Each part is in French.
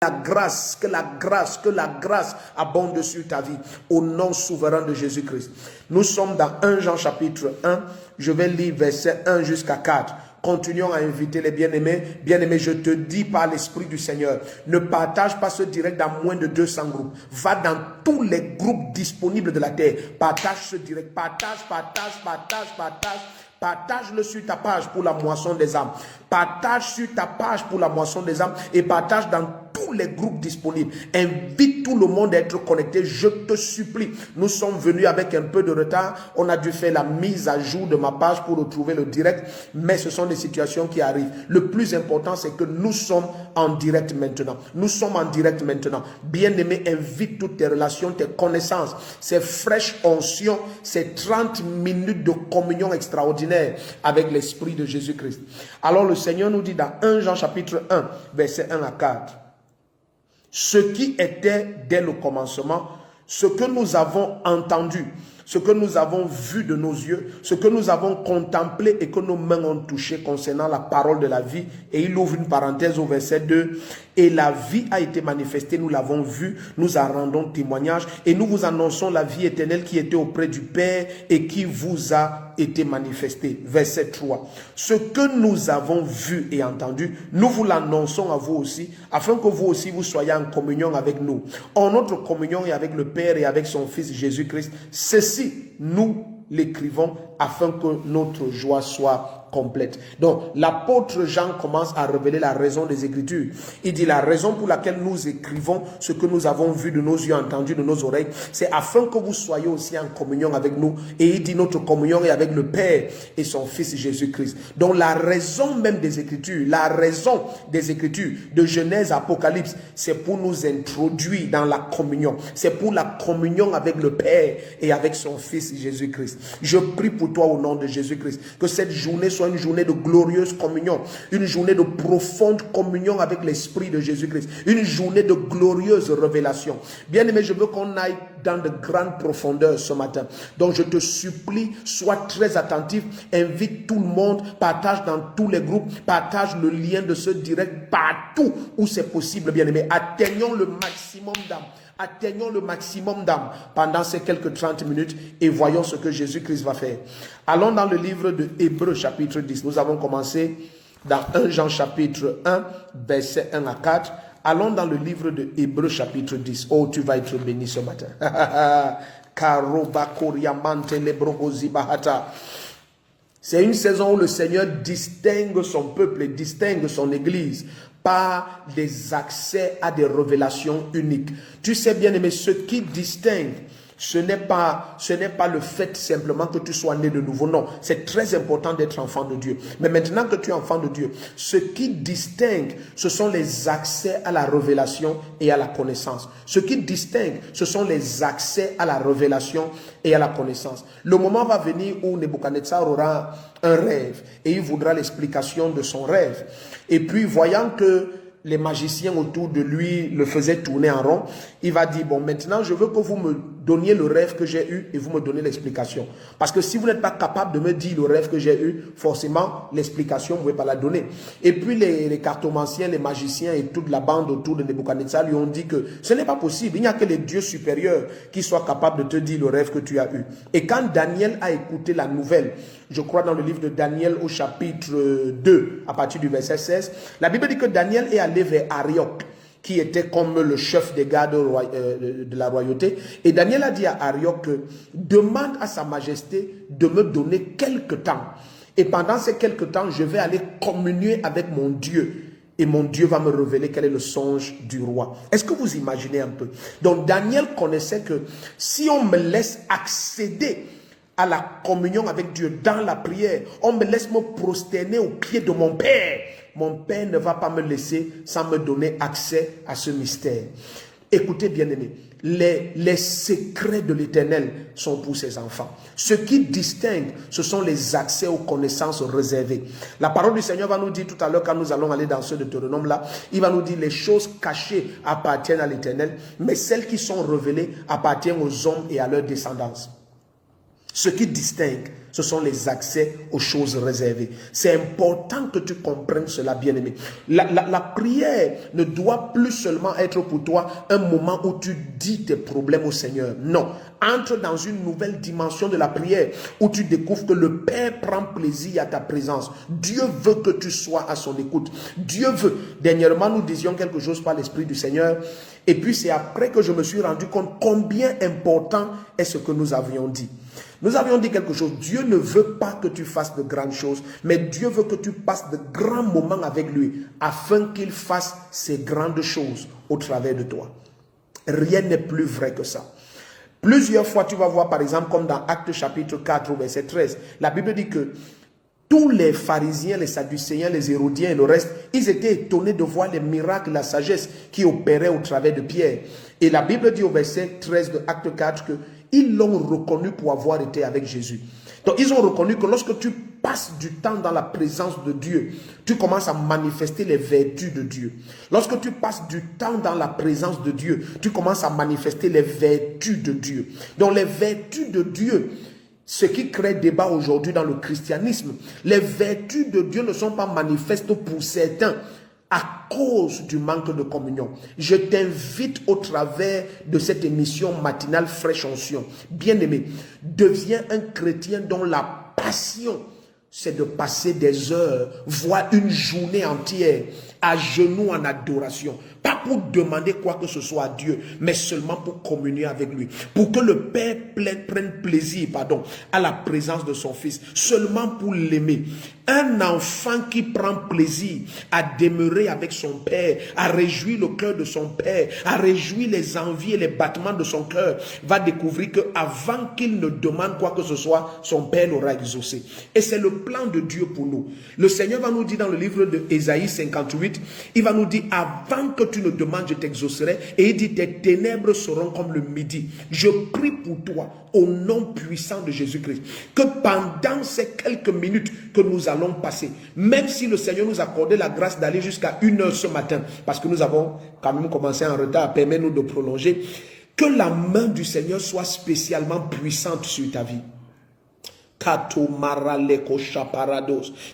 que la grâce abonde sur ta vie, au nom souverain de Jésus-Christ. Nous sommes dans 1 Jean chapitre 1, je vais lire verset 1 jusqu'à 4. Continuons à inviter les bien-aimés. Bien-aimés, je te dis par l'Esprit du Seigneur, ne partage pas ce direct dans moins de 200 groupes. Va dans tous les groupes disponibles de la terre. Partage ce direct. Partage-le sur ta page pour la moisson des âmes. Partage sur ta page pour la moisson des âmes et partage dans tous les groupes disponibles. Invite tout le monde à être connecté. Je te supplie. Nous sommes venus avec un peu de retard. On a dû faire la mise à jour de ma page pour retrouver le direct. Mais ce sont des situations qui arrivent. Le plus important, c'est que nous sommes en direct maintenant. Nous sommes en direct maintenant. Bien-aimé, invite toutes tes relations, tes connaissances, ces fraîches onction, ces 30 minutes de communion extraordinaire avec l'Esprit de Jésus-Christ. Alors le Seigneur nous dit dans 1 Jean chapitre 1, verset 1 à 4. Ce qui était dès le commencement, ce que nous avons entendu, ce que nous avons vu de nos yeux, ce que nous avons contemplé et que nos mains ont touché concernant la parole de la vie. Et il ouvre une parenthèse au verset 2. Et la vie a été manifestée, nous l'avons vue, nous en rendons témoignage et nous vous annonçons la vie éternelle qui était auprès du Père et qui vous a été manifestée. Verset 3. Ce que nous avons vu et entendu, nous vous l'annonçons à vous aussi, afin que vous aussi vous soyez en communion avec nous. En notre communion et avec le Père et avec son Fils Jésus-Christ, ceci, nous l'écrivons afin que notre joie soit complète. Donc, l'apôtre Jean commence à révéler la raison des Écritures. Il dit la raison pour laquelle nous écrivons ce que nous avons vu de nos yeux, entendu de nos oreilles, c'est afin que vous soyez aussi en communion avec nous. Et il dit notre communion est avec le Père et son Fils Jésus-Christ. Donc, la raison même des Écritures, de Genèse à Apocalypse, c'est pour nous introduire dans la communion. C'est pour la communion avec le Père et avec son Fils Jésus-Christ. Je prie pour toi au nom de Jésus-Christ que cette journée soit une journée de glorieuse communion, une journée de profonde communion avec l'Esprit de Jésus-Christ, une journée de glorieuse révélation. Bien-aimé, je veux qu'on aille dans de grandes profondeurs ce matin. Donc je te supplie, sois très attentif, invite tout le monde, partage dans tous les groupes, partage le lien de ce direct partout où c'est possible, bien-aimé. Atteignons le maximum d'âmes. Atteignons le maximum d'âmes pendant ces quelques 30 minutes et voyons ce que Jésus-Christ va faire. Allons dans le livre de Hébreux chapitre 10. Nous avons commencé dans 1 Jean chapitre 1, verset 1 à 4. Allons dans le livre de Hébreux chapitre 10. Oh, tu vas être béni ce matin. C'est une saison où le Seigneur distingue son peuple et distingue son église par des accès à des révélations uniques. Tu sais bien aimé, ce qui distingue, ce n'est pas le fait simplement que tu sois né de nouveau. Non, c'est très important d'être enfant de Dieu. Mais maintenant que tu es enfant de Dieu, ce qui distingue, ce sont les accès à la révélation et à la connaissance. Ce qui distingue, ce sont les accès à la révélation et à la connaissance. Le moment va venir où Nebuchadnezzar aura un rêve et il voudra l'explication de son rêve. Et puis, voyant que les magiciens autour de lui le faisaient tourner en rond, il va dire, bon, maintenant, je veux que vous me donniez le rêve que j'ai eu et vous me donnez l'explication. Parce que si vous n'êtes pas capable de me dire le rêve que j'ai eu, forcément, l'explication, vous ne pouvez pas la donner. Et puis, les cartomanciens, les magiciens et toute la bande autour de Nebuchadnezzar lui ont dit que ce n'est pas possible. Il n'y a que les dieux supérieurs qui soient capables de te dire le rêve que tu as eu. Et quand Daniel a écouté la nouvelle, je crois dans le livre de Daniel au chapitre 2, à partir du verset 16, la Bible dit que Daniel est allé vers Arioch, qui était comme le chef des gardes de la royauté. Et Daniel a dit à Arioch que demande à sa majesté de me donner quelque temps. Et pendant ces quelques temps, je vais aller communier avec mon Dieu. Et mon Dieu va me révéler quel est le songe du roi. Est-ce que vous imaginez un peu? Donc Daniel connaissait que si on me laisse accéder à la communion avec Dieu dans la prière, on me laisse me prosterner aux pieds de mon Père, mon Père ne va pas me laisser sans me donner accès à ce mystère. Écoutez bien aimés, les secrets de l'Éternel sont pour ses enfants. Ce qui distingue, ce sont les accès aux connaissances réservées. La parole du Seigneur va nous dire tout à l'heure, quand nous allons aller dans ce Deutéronome-là, il va nous dire les choses cachées appartiennent à l'Éternel, mais celles qui sont révélées appartiennent aux hommes et à leur descendance. Ce qui distingue, ce sont les accès aux choses réservées. C'est important que tu comprennes cela, bien-aimé. La prière ne doit plus seulement être pour toi un moment où tu dis tes problèmes au Seigneur. Non. Entre dans une nouvelle dimension de la prière où tu découvres que le Père prend plaisir à ta présence. Dieu veut que tu sois à son écoute. Dieu veut. Dernièrement, nous disions quelque chose par l'Esprit du Seigneur. Et puis c'est après que je me suis rendu compte combien important est ce que nous avions dit. Nous avions dit quelque chose. Dieu ne veut pas que tu fasses de grandes choses, mais Dieu veut que tu passes de grands moments avec lui afin qu'il fasse ces grandes choses au travers de toi. Rien n'est plus vrai que ça. Plusieurs fois, tu vas voir par exemple comme dans Actes chapitre 4 verset 13, la Bible dit que tous les pharisiens, les sadducéens, les hérodiens et le reste, ils étaient étonnés de voir les miracles, la sagesse qui opérait au travers de Pierre. Et la Bible dit au verset 13 de Acte 4 qu'ils l'ont reconnu pour avoir été avec Jésus. Donc ils ont reconnu que lorsque tu passes du temps dans la présence de Dieu, tu commences à manifester les vertus de Dieu. Lorsque tu passes du temps dans la présence de Dieu, tu commences à manifester les vertus de Dieu. Donc les vertus de Dieu, ce qui crée débat aujourd'hui dans le christianisme, les vertus de Dieu ne sont pas manifestes pour certains à cause du manque de communion. Je t'invite au travers de cette émission matinale Fraîche Onction, bien-aimé, deviens un chrétien dont la passion, c'est de passer des heures, voire une journée entière, à genoux en adoration. Pas pour demander quoi que ce soit à Dieu, mais seulement pour communier avec lui. Pour que le Père prenne plaisir, à la présence de son Fils. Seulement pour l'aimer. Un enfant qui prend plaisir à demeurer avec son Père, à réjouir le cœur de son Père, à réjouir les envies et les battements de son cœur, va découvrir qu'avant qu'il ne demande quoi que ce soit, son Père l'aura exaucé. Et c'est le plan de Dieu pour nous. Le Seigneur va nous dire dans le livre de Ésaïe 58, il va nous dire, avant que tu ne demandes, je t'exaucerai. Et il dit, tes ténèbres seront comme le midi. Je prie pour toi, au nom puissant de Jésus-Christ, que pendant ces quelques minutes que nous allons passer, même si le Seigneur nous accordait la grâce d'aller jusqu'à 1h ce matin, parce que nous avons quand même commencé en retard, permet-nous de prolonger, que la main du Seigneur soit spécialement puissante sur ta vie.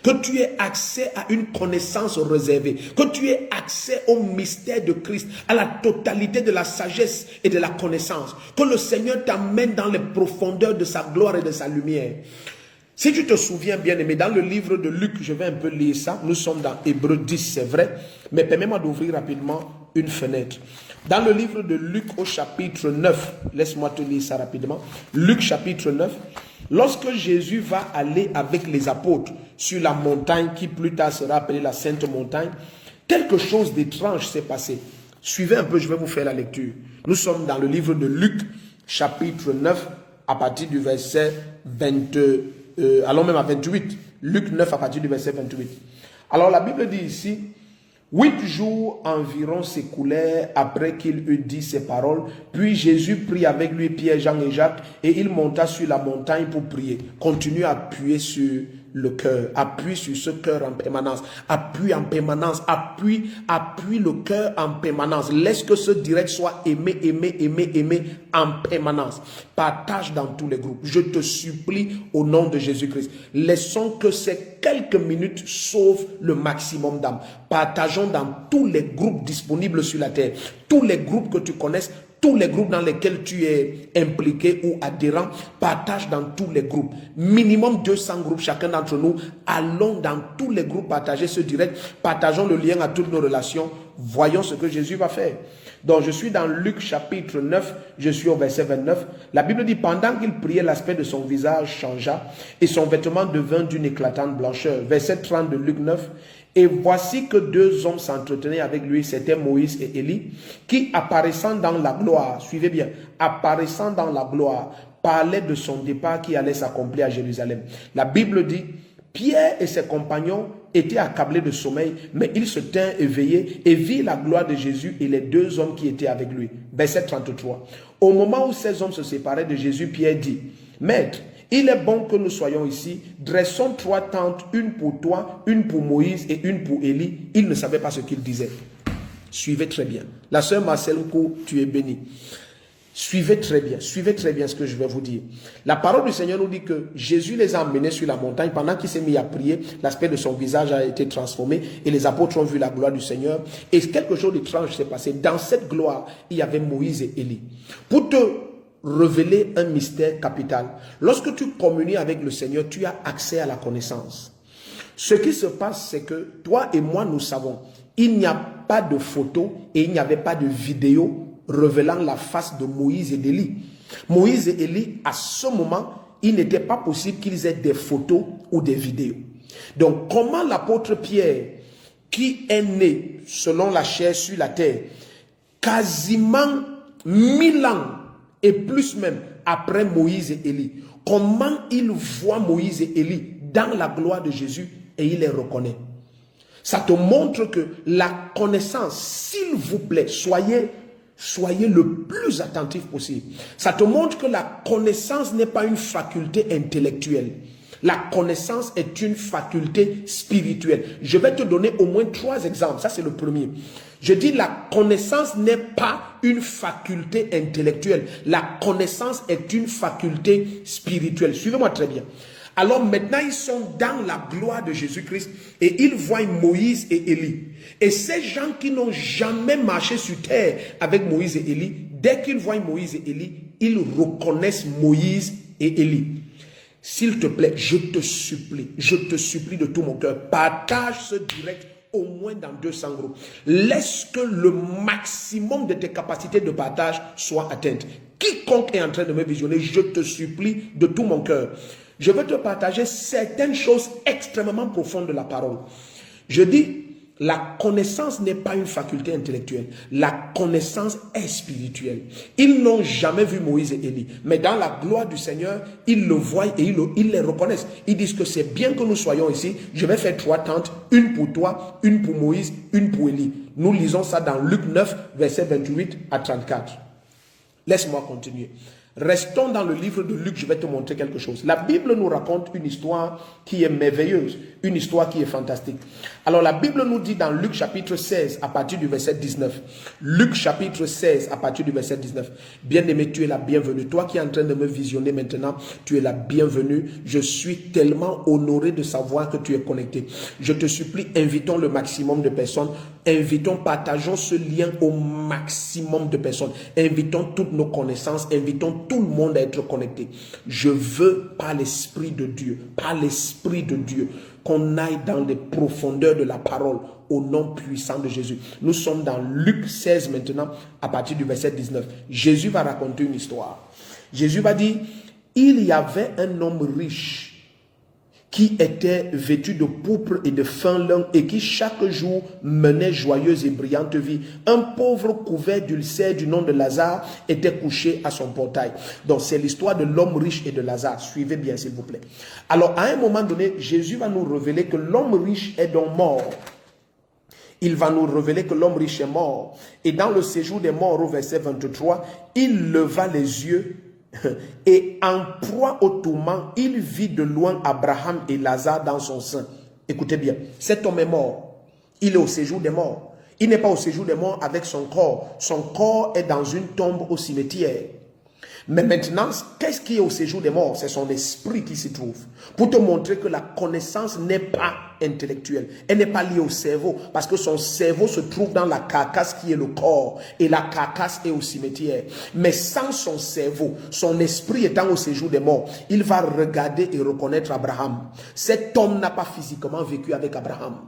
Que tu aies accès à une connaissance réservée, que tu aies accès au mystère de Christ, à la totalité de la sagesse et de la connaissance, que le Seigneur t'amène dans les profondeurs de sa gloire et de sa lumière. Si tu te souviens bien aimé, dans le livre de Luc, je vais un peu lire ça, nous sommes dans Hébreux 10, c'est vrai, mais permets-moi d'ouvrir rapidement une fenêtre. Dans le livre de Luc au chapitre 9, laisse-moi te lire ça rapidement, Luc chapitre 9, lorsque Jésus va aller avec les apôtres sur la montagne qui plus tard sera appelée la Sainte Montagne, quelque chose d'étrange s'est passé. Suivez un peu, je vais vous faire la lecture. Nous sommes dans le livre de Luc, chapitre 9, à partir du verset 22, allons même à 28. Luc 9, à partir du verset 28. Alors la Bible dit ici, 8 jours environ s'écoulèrent après qu'il eut dit ces paroles. Puis Jésus prit avec lui Pierre, Jean et Jacques et il monta sur la montagne pour prier. Continue à appuyer sur le cœur. Appuie sur ce cœur en permanence. Appuie en permanence. Appuie le cœur en permanence. Laisse que ce direct soit aimé en permanence. Partage dans tous les groupes. Je te supplie au nom de Jésus-Christ. Laissons que ces quelques minutes sauvent le maximum d'âmes. Partageons dans tous les groupes disponibles sur la terre. Tous les groupes que tu connaisses, tous les groupes dans lesquels tu es impliqué ou adhérent, partage dans tous les groupes. Minimum 200 groupes chacun d'entre nous. Allons dans tous les groupes partager ce direct. Partageons le lien à toutes nos relations. Voyons ce que Jésus va faire. Donc je suis dans Luc chapitre 9, je suis au verset 29. La Bible dit, pendant qu'il priait, l'aspect de son visage changea et son vêtement devint d'une éclatante blancheur. Verset 30 de Luc 9. Et voici que 2 hommes s'entretenaient avec lui, c'était Moïse et Élie, qui apparaissant dans la gloire, suivez bien, apparaissant dans la gloire, parlaient de son départ qui allait s'accomplir à Jérusalem. La Bible dit, Pierre et ses compagnons étaient accablés de sommeil, mais ils se tinrent éveillés et virent la gloire de Jésus et les 2 hommes qui étaient avec lui. Verset 33. Au moment où ces hommes se séparaient de Jésus, Pierre dit, Maître, il est bon que nous soyons ici. Dressons 3 tentes, une pour toi, une pour Moïse et une pour Élie. Il ne savait pas ce qu'il disait. Suivez très bien. La sœur Marcel Kou, tu es bénie. Suivez très bien ce que je vais vous dire. La parole du Seigneur nous dit que Jésus les a emmenés sur la montagne. Pendant qu'il s'est mis à prier, l'aspect de son visage a été transformé et les apôtres ont vu la gloire du Seigneur. Et quelque chose d'étrange s'est passé. Dans cette gloire, il y avait Moïse et Élie. Pour te révéler un mystère capital, lorsque tu communies avec le Seigneur, tu as accès à la connaissance. Ce qui se passe, c'est que toi et moi, nous savons, il n'y a pas de photo et il n'y avait pas de vidéo révélant la face de Moïse et d'Élie. Moïse et Élie, à ce moment, il n'était pas possible qu'ils aient des photos ou des vidéos. Donc, comment l'apôtre Pierre, qui est né selon la chair sur la terre, quasiment 1000 ans et plus même après Moïse et Élie, comment il voit Moïse et Élie dans la gloire de Jésus et il les reconnaît? Ça te montre que la connaissance, s'il vous plaît, soyez le plus attentif possible. Ça te montre que la connaissance n'est pas une faculté intellectuelle. La connaissance est une faculté spirituelle. Je vais te donner au moins 3 exemples. Ça, c'est le premier. Je dis la connaissance n'est pas une faculté intellectuelle. La connaissance est une faculté spirituelle. Suivez-moi très bien. Alors maintenant, ils sont dans la gloire de Jésus-Christ et ils voient Moïse et Élie. Et ces gens qui n'ont jamais marché sur terre avec Moïse et Élie, dès qu'ils voient Moïse et Élie, ils reconnaissent Moïse et Élie. S'il te plaît, je te supplie de tout mon cœur, partage ce direct au moins dans 200 groupes. Laisse que le maximum de tes capacités de partage soit atteinte. Quiconque est en train de me visionner, je te supplie de tout mon cœur. Je veux te partager certaines choses extrêmement profondes de la parole. Je dis, la connaissance n'est pas une faculté intellectuelle. La connaissance est spirituelle. Ils n'ont jamais vu Moïse et Élie. Mais dans la gloire du Seigneur, ils le voient et ils les reconnaissent. Ils disent que c'est bien que nous soyons ici. Je vais faire 3 tentes. Une pour toi, une pour Moïse, une pour Élie. Nous lisons ça dans Luc 9, versets 28 à 34. Laisse-moi continuer. Restons dans le livre de Luc, je vais te montrer quelque chose. La Bible nous raconte une histoire qui est merveilleuse, une histoire qui est fantastique. Alors la Bible nous dit dans Luc chapitre 16 à partir du verset 19. Luc chapitre 16 à partir du verset 19. Bien-aimé, tu es la bienvenue. Toi qui es en train de me visionner maintenant, tu es la bienvenue. Je suis tellement honoré de savoir que tu es connecté. Je te supplie, invitons le maximum de personnes. Invitons, partageons ce lien au maximum de personnes. Invitons toutes nos connaissances, invitons tout le monde à être connecté. Je veux, par l'Esprit de Dieu, qu'on aille dans les profondeurs de la parole au nom puissant de Jésus. Nous sommes dans Luc 16 maintenant, à partir du verset 19. Jésus va raconter une histoire. Jésus va dire, il y avait un homme riche qui était vêtu de pourpre et de fin lin et qui chaque jour menait joyeuse et brillante vie. Un pauvre couvert d'ulcères du nom de Lazare était couché à son portail. Donc c'est l'histoire de l'homme riche et de Lazare. Suivez bien s'il vous plaît. Alors à un moment donné, Jésus va nous révéler que l'homme riche est donc mort. Il va nous révéler que l'homme riche est mort. Et dans le séjour des morts au verset 23, il leva les yeux et en proie au tourment, il vit de loin Abraham et Lazare dans son sein. Écoutez bien, cet homme est mort. Il est au séjour des morts. Il n'est pas au séjour des morts avec son corps. Son corps est dans une tombe au cimetière. Mais maintenant, qu'est-ce qui est au séjour des morts? C'est son esprit qui s'y trouve. Pour te montrer que la connaissance n'est pas intellectuelle. Elle n'est pas liée au cerveau. Parce que son cerveau se trouve dans la carcasse qui est le corps. Et la carcasse est au cimetière. Mais sans son cerveau, son esprit étant au séjour des morts, il va regarder et reconnaître Abraham. Cet homme n'a pas physiquement vécu avec Abraham.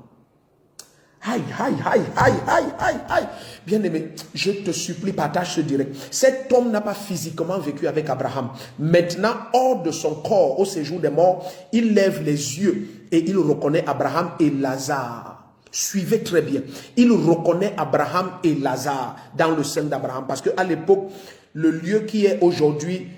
Aïe, aïe, aïe, aïe, aïe, aïe, aïe. Bien-aimé, je te supplie, partage ce direct. Cet homme n'a pas physiquement vécu avec Abraham. Maintenant, hors de son corps, au séjour des morts, il lève les yeux et il reconnaît Abraham et Lazare. Suivez très bien. Il reconnaît Abraham et Lazare dans le sein d'Abraham. Parce qu'à l'époque, le lieu qui est aujourd'hui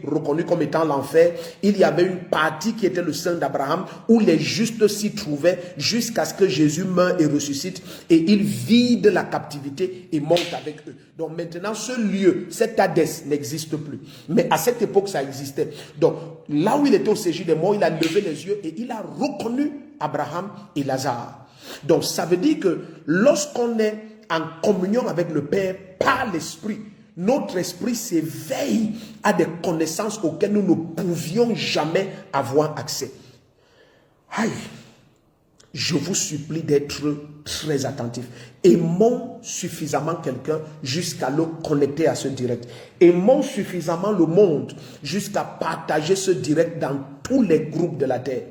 reconnu comme étant l'enfer, il y avait une partie qui était le sein d'Abraham où les justes s'y trouvaient jusqu'à ce que Jésus meure et ressuscite et il vide la captivité et monte avec eux. Donc maintenant ce lieu, cet Hadès n'existe plus. Mais à cette époque ça existait. Donc là où il était au séjour des morts, il a levé les yeux et il a reconnu Abraham et Lazare. Donc ça veut dire que lorsqu'on est en communion avec le Père par l'Esprit, notre esprit s'éveille à des connaissances auxquelles nous ne pouvions jamais avoir accès. Aïe, je vous supplie d'être très attentif. Aimons suffisamment quelqu'un jusqu'à le connecter à ce direct. Aimons suffisamment le monde jusqu'à partager ce direct dans tous les groupes de la terre.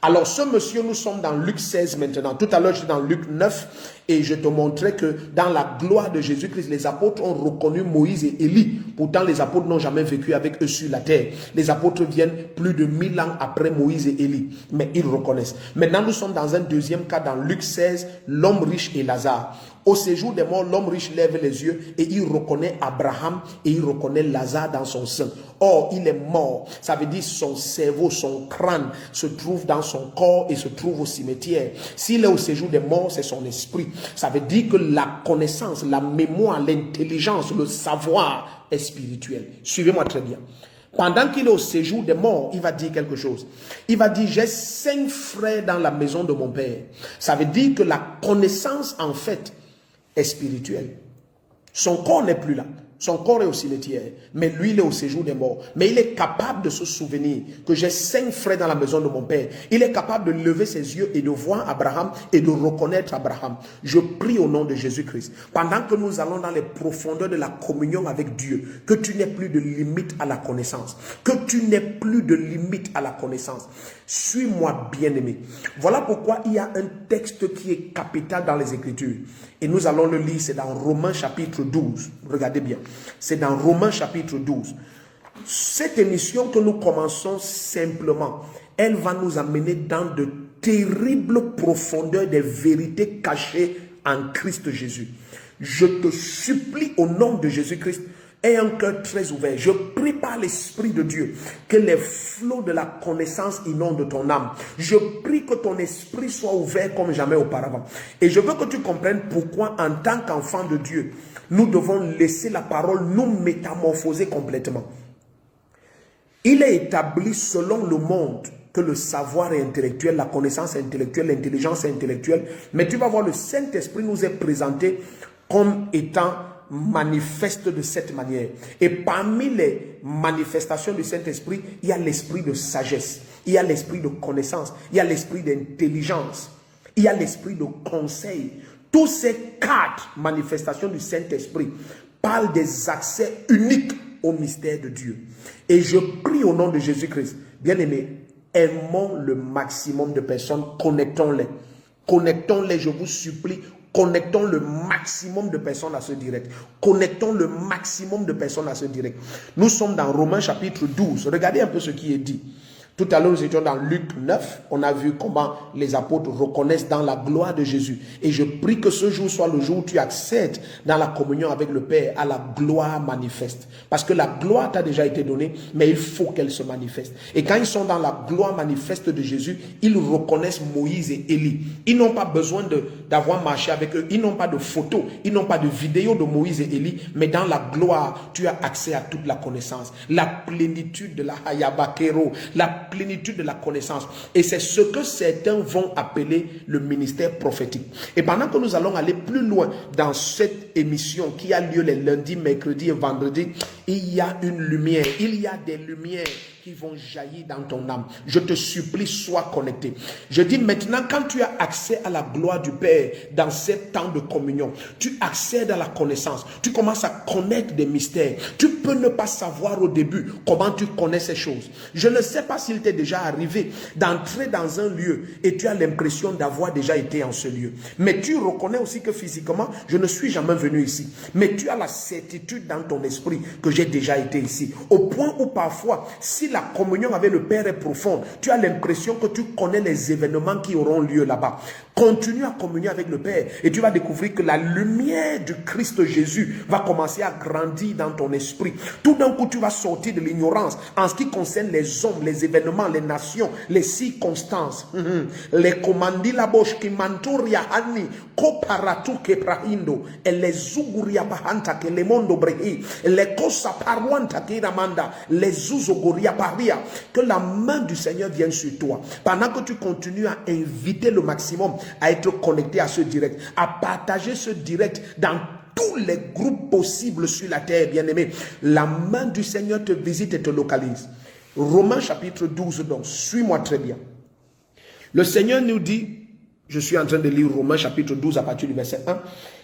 Alors ce monsieur, nous sommes dans Luc 16 maintenant. Tout à l'heure, j'étais dans Luc 9 et je te montrais que dans la gloire de Jésus-Christ, les apôtres ont reconnu Moïse et Élie. Pourtant, les apôtres n'ont jamais vécu avec eux sur la terre. Les apôtres viennent plus de 1000 ans après Moïse et Élie, mais ils reconnaissent. Maintenant, nous sommes dans un deuxième cas dans Luc 16, l'homme riche et Lazare. Au séjour des morts, l'homme riche lève les yeux et il reconnaît Abraham et il reconnaît Lazare dans son sein. Or, il est mort. Ça veut dire son cerveau, son crâne se trouve dans son corps et se trouve au cimetière. S'il est au séjour des morts, c'est son esprit. Ça veut dire que la connaissance, la mémoire, l'intelligence, le savoir est spirituel. Suivez-moi très bien. Pendant qu'il est au séjour des morts, il va dire quelque chose. Il va dire, j'ai 5 frères dans la maison de mon père. Ça veut dire que la connaissance, en fait, est spirituelle. Son corps n'est plus là. Son corps est au cimetière, mais lui, il est au séjour des morts. Mais il est capable de se souvenir que j'ai 5 frères dans la maison de mon père. Il est capable de lever ses yeux et de voir Abraham et de reconnaître Abraham. Je prie au nom de Jésus-Christ. Pendant que nous allons dans les profondeurs de la communion avec Dieu, que tu n'aies plus de limite à la connaissance. Que tu n'aies plus de limite à la connaissance. Suis-moi, bien-aimé. Voilà pourquoi il y a un texte qui est capital dans les Écritures. Et nous allons le lire, c'est dans Romains chapitre 12. Regardez bien. C'est dans Romains chapitre 12. Cette émission que nous commençons simplement, elle va nous amener dans de terribles profondeurs des vérités cachées en Christ Jésus. Je te supplie au nom de Jésus-Christ, aie un cœur très ouvert. Je prie par l'Esprit de Dieu que les flots de la connaissance inondent ton âme. Je prie que ton esprit soit ouvert comme jamais auparavant. Et je veux que tu comprennes pourquoi en tant qu'enfant de Dieu, nous devons laisser la parole nous métamorphoser complètement. Il est établi selon le monde que le savoir est intellectuel, la connaissance est intellectuelle, l'intelligence est intellectuelle. Mais tu vas voir, le Saint-Esprit nous est présenté comme étant manifeste de cette manière. Et parmi les manifestations du Saint-Esprit, il y a l'esprit de sagesse, il y a l'esprit de connaissance, il y a l'esprit d'intelligence, il y a l'esprit de conseil. Tous ces 4 manifestations du Saint-Esprit parlent des accès uniques au mystère de Dieu. Et je prie au nom de Jésus-Christ, bien-aimés, aimons le maximum de personnes, connectons-les. Connectons-les, je vous supplie. Connectons le maximum de personnes à ce direct. Connectons le maximum de personnes à ce direct. Nous sommes dans Romains chapitre 12. Regardez un peu ce qui est dit. Tout à l'heure, nous étions dans Luc 9. On a vu comment les apôtres reconnaissent dans la gloire de Jésus. Et je prie que ce jour soit le jour où tu accèdes dans la communion avec le Père à la gloire manifeste. Parce que la gloire t'a déjà été donnée, mais il faut qu'elle se manifeste. Et quand ils sont dans la gloire manifeste de Jésus, ils reconnaissent Moïse et Élie. Ils n'ont pas besoin d'avoir marché avec eux. Ils n'ont pas de photos. Ils n'ont pas de vidéos de Moïse et Élie. Mais dans la gloire, tu as accès à toute la connaissance. La plénitude de la Hayabakero. La plénitude de la connaissance. Et c'est ce que certains vont appeler le ministère prophétique. Et pendant que nous allons aller plus loin dans cette émission qui a lieu les lundis, mercredis et vendredis, il y a une lumière. Il y a des lumières qui vont jaillir dans ton âme. Je te supplie, sois connecté. Je dis maintenant, quand tu as accès à la gloire du Père dans ces temps de communion, tu accèdes à la connaissance. Tu commences à connaître des mystères. Tu peux ne pas savoir au début comment tu connais ces choses. Je ne sais pas s'il t'est déjà arrivé d'entrer dans un lieu et tu as l'impression d'avoir déjà été en ce lieu. Mais tu reconnais aussi que physiquement, je ne suis jamais venu ici. Mais tu as la certitude dans ton esprit que j'ai déjà été ici. Au point où parfois, si la communion avec le Père est profonde, tu as l'impression que tu connais les événements qui auront lieu là-bas. Continue à communier avec le Père et tu vas découvrir que la lumière du Christ Jésus va commencer à grandir dans ton esprit. Tout d'un coup, tu vas sortir de l'ignorance en ce qui concerne les hommes, les événements, les nations, les circonstances. Les commandis la boche qui manturia hani koparatu keprahindo et les zuguria bahanta que le mondo brehi les cosa Que la main du Seigneur vienne sur toi. Pendant que tu continues à inviter le maximum à être connecté à ce direct, à partager ce direct dans tous les groupes possibles sur la terre, bien-aimé. La main du Seigneur te visite et te localise. Romains chapitre 12, donc, suis-moi très bien. Le Seigneur nous dit, je suis en train de lire Romains chapitre 12 à partir du verset 1.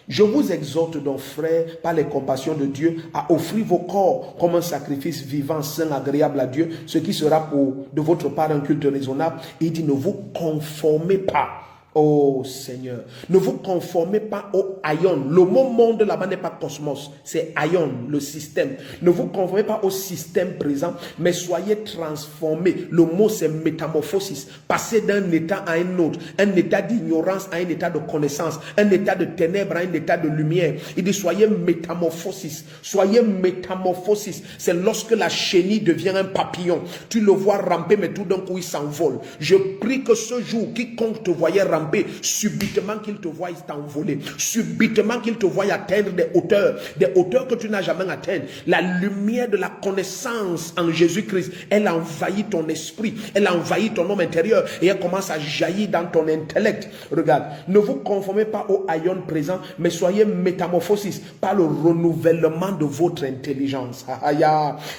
Je vous exhorte donc, frères, par les compassions de Dieu, à offrir vos corps comme un sacrifice vivant, saint, agréable à Dieu, ce qui sera de votre part un culte raisonnable. Il dit, ne vous conformez pas. Oh Seigneur, ne vous conformez pas au aion. Le mot monde là-bas n'est pas cosmos, c'est aion, le système. Ne vous conformez pas au système présent, mais soyez transformés. Le mot c'est métamorphosis. Passer d'un état à un autre, un état d'ignorance à un état de connaissance, un état de ténèbres à un état de lumière. Il dit soyez métamorphosis. Soyez métamorphosis. C'est lorsque la chenille devient un papillon. Tu le vois ramper, mais tout d'un coup il s'envole. Je prie que ce jour, quiconque te voyait ramper, subitement qu'il te voie t'envoler, subitement qu'il te voie atteindre des hauteurs que tu n'as jamais atteintes. La lumière de la connaissance en Jésus-Christ, elle envahit ton esprit, elle envahit ton homme intérieur et elle commence à jaillir dans ton intellect. Regarde, ne vous conformez pas au aion présent, mais soyez métamorphosis par le renouvellement de votre intelligence,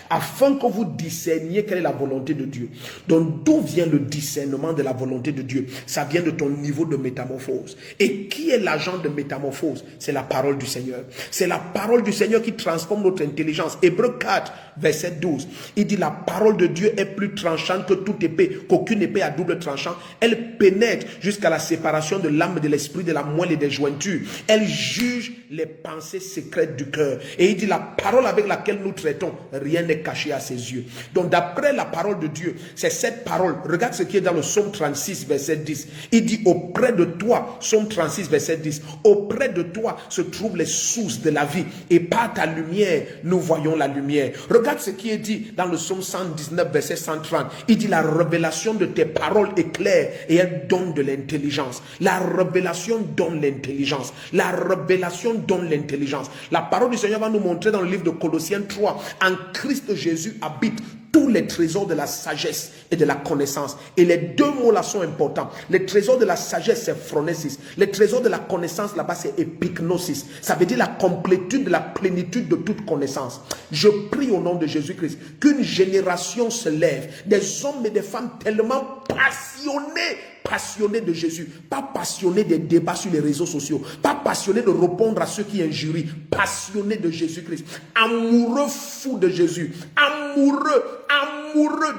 afin que vous discerniez quelle est la volonté de Dieu. Donc d'où vient le discernement de la volonté de Dieu? Ça vient de ton niveau de métamorphose. Et qui est l'agent de métamorphose? C'est la parole du Seigneur. C'est la parole du Seigneur qui transforme notre intelligence. Hébreux 4, verset 12. Il dit la parole de Dieu est plus tranchante que toute épée, qu'aucune épée à double tranchant. Elle pénètre jusqu'à la séparation de l'âme, de l'esprit, de la moelle et des jointures. Elle juge les pensées secrètes du cœur. Et il dit la parole avec laquelle nous traitons, rien n'est caché à ses yeux. Donc d'après la parole de Dieu, c'est cette parole. Regarde ce qui est dans le psaume 36, verset 10. Il dit auprès de toi, psaume 36, verset 10, auprès de toi se trouvent les sources de la vie et par ta lumière, nous voyons la lumière. Regarde ce qui est dit dans le psaume 119, verset 130. Il dit la révélation de tes paroles est claire et elle donne de l'intelligence. La révélation donne l'intelligence. La révélation donne l'intelligence. La parole du Seigneur va nous montrer dans le livre de Colossiens 3, en Christ Jésus habite tous les trésors de la sagesse et de la connaissance. Et les deux mots là sont importants. Les trésors de la sagesse, c'est phronesis. Les trésors de la connaissance là-bas, c'est épignosis. Ça veut dire la complétude de la plénitude de toute connaissance. Je prie au nom de Jésus-Christ qu'une génération se lève, des hommes et des femmes tellement passionnés de Jésus, pas passionnés des débats sur les réseaux sociaux, pas passionnés de répondre à ceux qui injurient, passionnés de Jésus-Christ, amoureux fous de Jésus, amoureux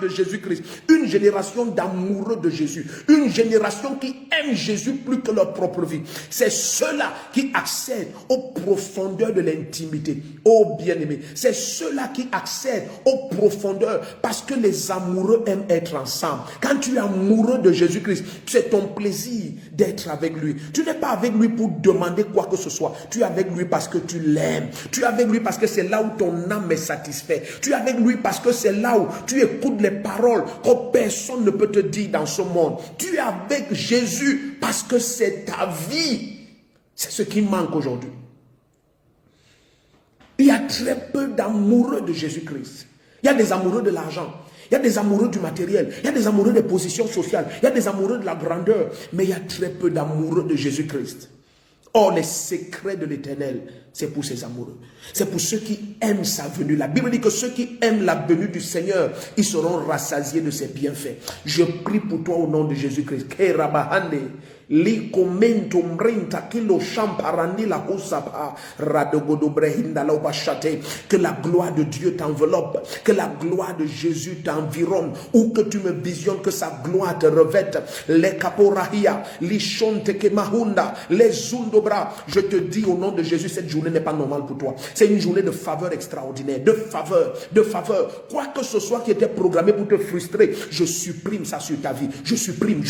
de Jésus-Christ, une génération d'amoureux de Jésus, une génération qui aime Jésus plus que leur propre vie. C'est ceux-là qui accèdent aux profondeurs de l'intimité. Oh bien-aimé, c'est ceux-là qui accèdent aux profondeurs parce que les amoureux aiment être ensemble. Quand tu es amoureux de Jésus-Christ, c'est ton plaisir d'être avec lui. Tu n'es pas avec lui pour demander quoi que ce soit. Tu es avec lui parce que tu l'aimes. Tu es avec lui parce que c'est là où ton âme est satisfaite. Tu es avec lui parce que c'est là où tu écoutes les paroles que personne ne peut te dire dans ce monde. Tu es avec Jésus parce que c'est ta vie. C'est ce qui manque aujourd'hui. Il y a très peu d'amoureux de Jésus-Christ. Il y a des amoureux de l'argent. Il y a des amoureux du matériel. Il y a des amoureux des positions sociales. Il y a des amoureux de la grandeur. Mais il y a très peu d'amoureux de Jésus-Christ. Or, les secrets de l'Éternel, c'est pour ses amoureux. C'est pour ceux qui aiment sa venue. La Bible dit que ceux qui aiment la venue du Seigneur, ils seront rassasiés de ses bienfaits. Je prie pour toi au nom de Jésus-Christ. Que la gloire de Dieu t'enveloppe, que la gloire de Jésus t'environne, ou que tu me visionnes, que sa gloire te revête. Les caporahia, les chonte que mahunda, les zundobra. Je te dis au nom de Jésus, cette journée n'est pas normale pour toi. C'est une journée de faveur extraordinaire, de faveur. Quoi que ce soit qui était programmé pour te frustrer, je supprime ça sur ta vie. Je supprime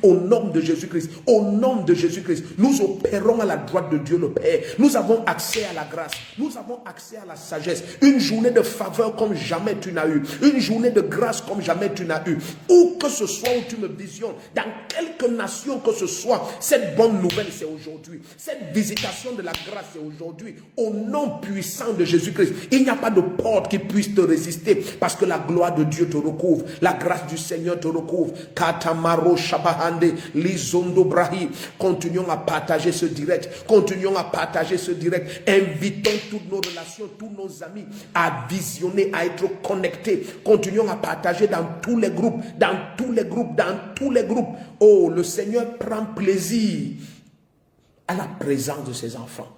au nom de Jésus. Jésus-Christ, au nom de Jésus-Christ, nous opérons à la droite de Dieu le Père. Nous avons accès à la grâce. Nous avons accès à la sagesse. Une journée de faveur comme jamais tu n'as eu. Une journée de grâce comme jamais tu n'as eu. Où que ce soit où tu me visionnes, dans quelque nation que ce soit, cette bonne nouvelle c'est aujourd'hui. Cette visitation de la grâce c'est aujourd'hui. Au nom puissant de Jésus-Christ, il n'y a pas de porte qui puisse te résister parce que la gloire de Dieu te recouvre. La grâce du Seigneur te recouvre. Katamaro Shabahande, Lizondo Brahi. Continuons à partager ce direct. Continuons à partager ce direct. Invitons toutes nos relations, tous nos amis à visionner, à être connectés. Continuons à partager dans tous les groupes, dans tous les groupes, dans tous les groupes. Oh, le Seigneur prend plaisir à la présence de ses enfants.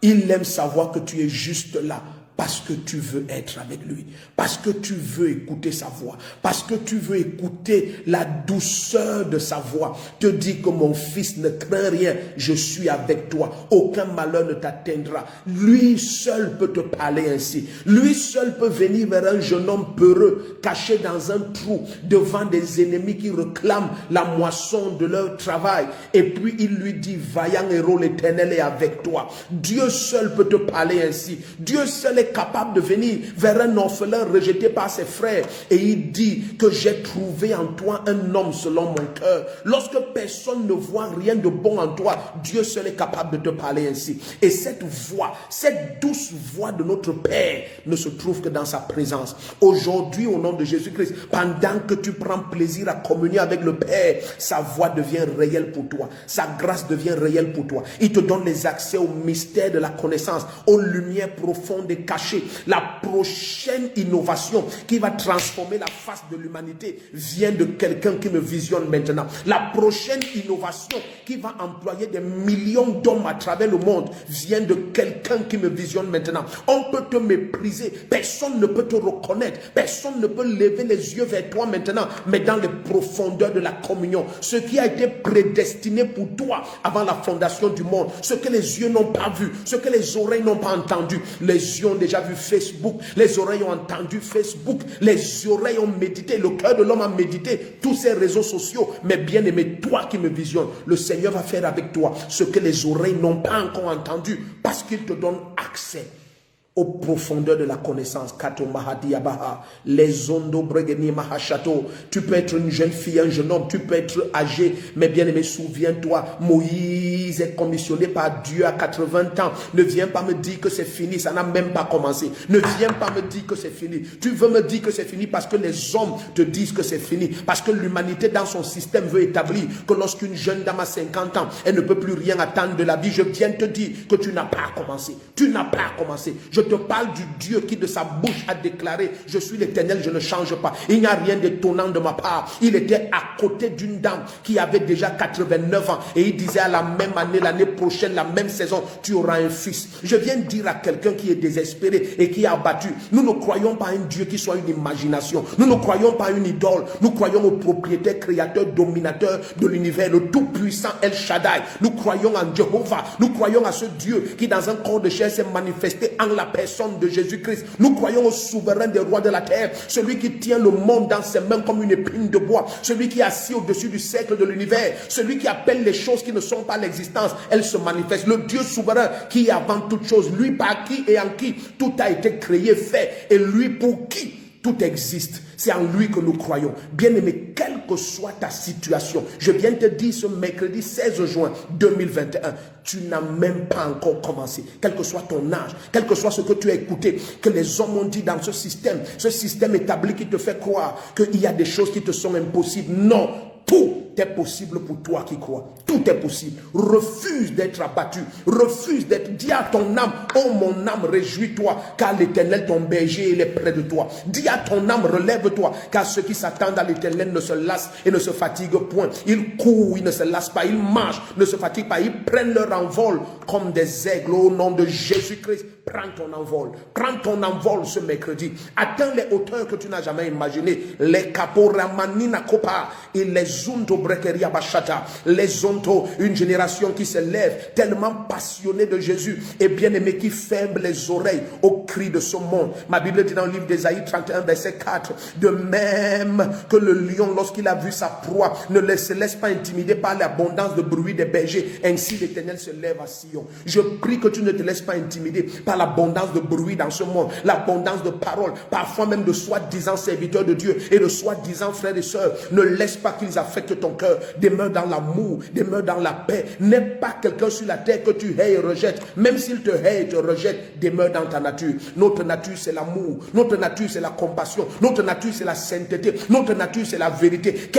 Il aime savoir que tu es juste là parce que tu veux être avec lui, parce que tu veux écouter sa voix, parce que tu veux écouter la douceur de sa voix. Te dis que mon fils, ne crains rien, je suis avec toi, aucun malheur ne t'atteindra. Lui seul peut te parler ainsi. Lui seul peut venir vers un jeune homme peureux, caché dans un trou, devant des ennemis qui réclament la moisson de leur travail. Et puis il lui dit, vaillant héros, l'Éternel est avec toi. Dieu seul peut te parler ainsi. Dieu seul est capable de venir vers un orphelin rejeté par ses frères et il dit que j'ai trouvé en toi un homme selon mon cœur. Lorsque personne ne voit rien de bon en toi, Dieu seul est capable de te parler ainsi. Et cette voix, cette douce voix de notre Père ne se trouve que dans sa présence. Aujourd'hui, au nom de Jésus-Christ, pendant que tu prends plaisir à communier avec le Père, sa voix devient réelle pour toi. Sa grâce devient réelle pour toi. Il te donne les accès au mystère de la connaissance, aux lumières profondes et cachées. La prochaine innovation qui va transformer la face de l'humanité vient de quelqu'un qui me visionne maintenant. La prochaine innovation qui va employer des millions d'hommes à travers le monde vient de quelqu'un qui me visionne maintenant. On peut te mépriser, personne ne peut te reconnaître, personne ne peut lever les yeux vers toi maintenant, mais dans les profondeurs de la communion, ce qui a été prédestiné pour toi avant la fondation du monde, ce que les yeux n'ont pas vu, ce que les oreilles n'ont pas entendu, les yeux ont déjà vu Facebook, les oreilles ont entendu Facebook, les oreilles ont médité, le cœur de l'homme a médité tous ces réseaux sociaux. Mais bien aimé, toi qui me visionnes, le Seigneur va faire avec toi ce que les oreilles n'ont pas encore entendu, parce qu'il te donne accès aux profondeurs de la connaissance. Les ondo bregeni mahachato. Tu peux être une jeune fille, un jeune homme, tu peux être âgé, mais bien aimé, souviens-toi, Moïse est commissionné par Dieu à 80 ans. Ne viens pas me dire que c'est fini, ça n'a même pas commencé. Ne viens pas me dire que c'est fini. Tu veux me dire que c'est fini parce que les hommes te disent que c'est fini, parce que l'humanité dans son système veut établir que lorsqu'une jeune dame a 50 ans, elle ne peut plus rien attendre de la vie. Je viens te dire que tu n'as pas commencé. Tu n'as pas commencé. Je te parle du Dieu qui de sa bouche a déclaré, je suis l'Éternel, je ne change pas. Il n'y a rien d'étonnant de ma part. Il était à côté d'une dame qui avait déjà 89 ans et il disait à la même année, l'année prochaine, la même saison, tu auras un fils. Je viens de dire à quelqu'un qui est désespéré et qui est abattu, nous ne croyons pas à un Dieu qui soit une imagination. Nous ne croyons pas à une idole. Nous croyons au propriétaire, créateur, dominateur de l'univers, le tout-puissant El Shaddai. Nous croyons en Jéhovah. Nous croyons à ce Dieu qui dans un corps de chair s'est manifesté en la personne de Jésus-Christ. Nous croyons au souverain des rois de la terre, celui qui tient le monde dans ses mains comme une épine de bois, celui qui est assis au-dessus du cercle de l'univers, celui qui appelle les choses qui ne sont pas l'existence, elles se manifestent. Le Dieu souverain qui est avant toute chose, lui par qui et en qui tout a été créé, fait, et lui pour qui tout existe. C'est en lui que nous croyons. Bien-aimé, quelle que soit ta situation, je viens te dire ce mercredi 16 juin 2021, tu n'as même pas encore commencé. Quel que soit ton âge, quel que soit ce que tu as écouté, que les hommes ont dit dans ce système établi qui te fait croire qu'il y a des choses qui te sont impossibles. Non, tout est possible pour toi qui crois. Tout est possible. Refuse d'être abattu. Refuse d'être... Dis à ton âme, oh mon âme, réjouis-toi, car l'Éternel, ton berger, il est près de toi. Dis à ton âme, relève-toi, car ceux qui s'attendent à l'Éternel ne se lassent et ne se fatiguent point. Ils courent, ils ne se lassent pas, ils marchent, ne se fatiguent pas, ils prennent leur envol comme des aigles au nom de Jésus-Christ. Prends ton envol. Prends ton envol ce mercredi. Atteins les hauteurs que tu n'as jamais imaginées. Les caporamanina copa et les zunto lebrekeria bachata, les ontos, une génération qui se lève, tellement passionnée de Jésus, et bien-aimé qui ferme les oreilles au cri de ce monde. Ma Bible dit dans le livre d'Ésaïe 31, verset 4, de même que le lion, lorsqu'il a vu sa proie, ne se laisse pas intimider par l'abondance de bruit des bergers, ainsi l'Éternel se lève à Sion. Je prie que tu ne te laisses pas intimider par l'abondance de bruit dans ce monde, l'abondance de paroles, parfois même de soi-disant serviteurs de Dieu et de soi-disant frères et sœurs. Ne laisse pas qu'ils affectent ton cœur. Demeure dans l'amour, demeure dans la paix. N'aie pas quelqu'un sur la terre que tu hais et rejettes. Même s'il te hait et te rejette, demeure dans ta nature. Notre nature, c'est l'amour. Notre nature, c'est la compassion. Notre nature, c'est la sainteté. Notre nature, c'est la vérité.